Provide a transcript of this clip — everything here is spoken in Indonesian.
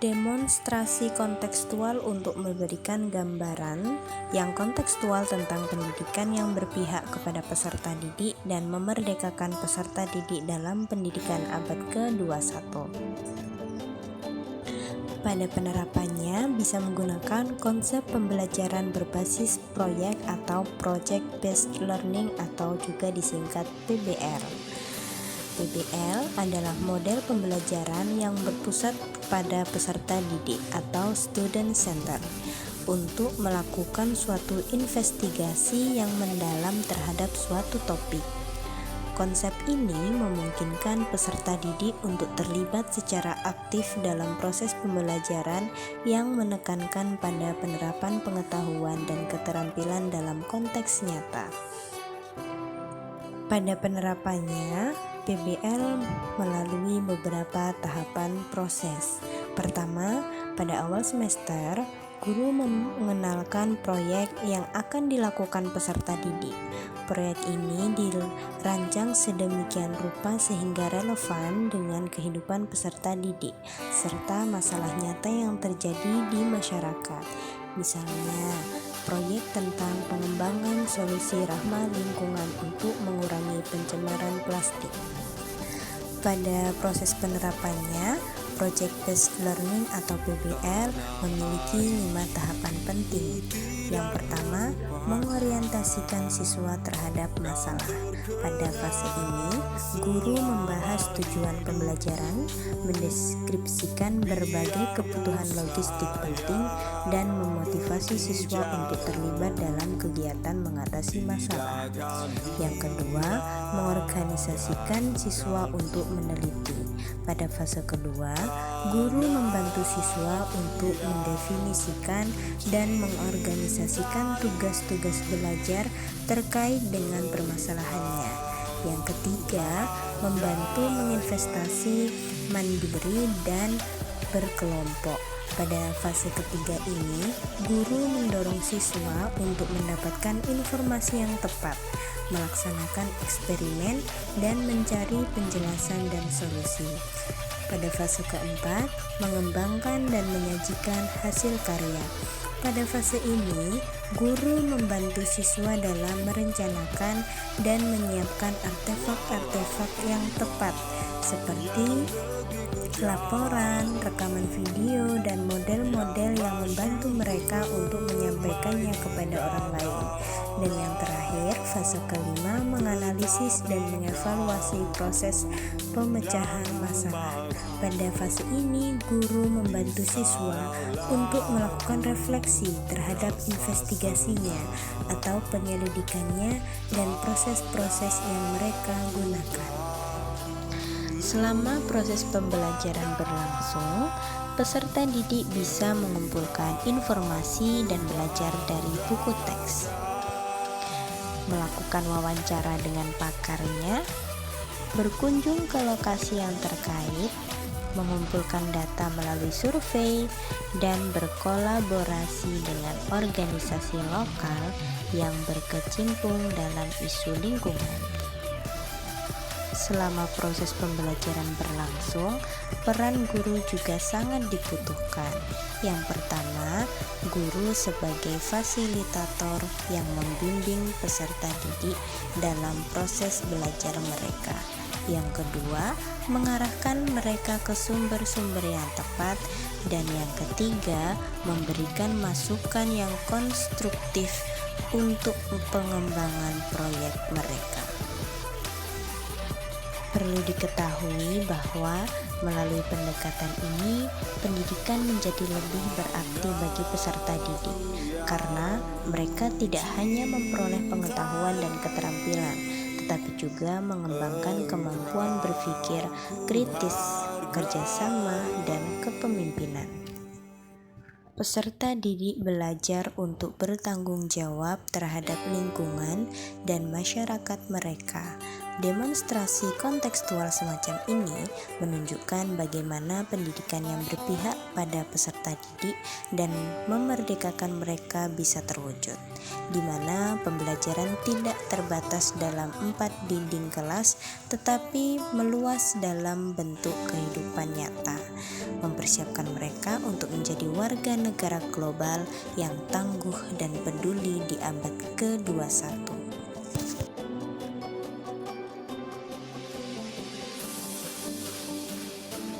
Demonstrasi kontekstual untuk memberikan gambaran yang kontekstual tentang pendidikan yang berpihak kepada peserta didik dan memerdekakan peserta didik dalam pendidikan abad ke-21. Pada penerapannya bisa menggunakan konsep pembelajaran berbasis proyek atau Project Based Learning atau juga disingkat PBL. PBL adalah model pembelajaran yang berpusat pada peserta didik atau student center untuk melakukan suatu investigasi yang mendalam terhadap suatu topik. Konsep ini memungkinkan peserta didik untuk terlibat secara aktif dalam proses pembelajaran yang menekankan pada penerapan pengetahuan dan keterampilan dalam konteks nyata. Pada penerapannya, PBL melalui beberapa tahapan proses. Pertama, pada awal semester, guru mengenalkan proyek yang akan dilakukan peserta didik. Proyek ini dirancang sedemikian rupa sehingga relevan dengan kehidupan peserta didik serta masalah nyata yang terjadi di masyarakat. Misalnya, proyek tentang pengembangan solusi ramah lingkungan untuk mengurangi pencemaran plastik. Pada proses penerapannya, Project Based Learning atau PBL memiliki 5 tahapan penting. Yang pertama, mengorientasikan siswa terhadap masalah. Pada fase ini, guru membahas tujuan pembelajaran, mendeskripsikan berbagai kebutuhan logistik penting, dan memotivasi siswa untuk terlibat dalam kegiatan mengatasi masalah. Yang kedua, mengorganisasikan siswa untuk meneliti. Pada fase kedua, guru membantu siswa untuk mendefinisikan dan mengorganisasikan tugas-tugas belajar terkait dengan permasalahannya. Yang ketiga, membantu menginvestasi mandiri dan berkelompok. Pada fase ketiga ini, guru mendorong siswa untuk mendapatkan informasi yang tepat, melaksanakan eksperimen, dan mencari penjelasan dan solusi. Pada fase keempat, mengembangkan dan menyajikan hasil karya. Pada fase ini, guru membantu siswa dalam merencanakan dan menyiapkan artefak-artefak yang tepat, seperti laporan, rekaman video, dan model-model yang membantu mereka untuk menyampaikannya kepada orang lain. Dan yang terakhir, fase kelima, menganalisis dan mengevaluasi proses pemecahan masalah. Pada fase ini, guru membantu siswa untuk melakukan refleksi terhadap investigasinya atau penyelidikannya dan proses-proses yang mereka gunakan. Selama proses pembelajaran berlangsung, peserta didik bisa mengumpulkan informasi dan belajar dari buku teks, melakukan wawancara dengan pakarnya, berkunjung ke lokasi yang terkait, mengumpulkan data melalui survei, dan berkolaborasi dengan organisasi lokal yang berkecimpung dalam isu lingkungan. Selama proses pembelajaran berlangsung, peran guru juga sangat dibutuhkan. Yang pertama, guru sebagai fasilitator yang membimbing peserta didik dalam proses belajar mereka. Yang kedua, mengarahkan mereka ke sumber-sumber yang tepat. Dan yang ketiga, memberikan masukan yang konstruktif untuk pengembangan proyek mereka. Perlu diketahui bahwa melalui pendekatan ini, pendidikan menjadi lebih berarti bagi peserta didik, karena mereka tidak hanya memperoleh pengetahuan dan keterampilan, tetapi juga mengembangkan kemampuan berpikir kritis, kerjasama, dan kepemimpinan. Peserta didik belajar untuk bertanggung jawab terhadap lingkungan dan masyarakat mereka, Demonstrasi kontekstual semacam ini menunjukkan bagaimana pendidikan yang berpihak pada peserta didik dan memerdekakan mereka bisa terwujud, di mana pembelajaran tidak terbatas dalam 4 dinding kelas, tetapi meluas dalam bentuk kehidupan nyata, mempersiapkan mereka untuk menjadi warga negara global yang tangguh dan peduli di abad ke-21.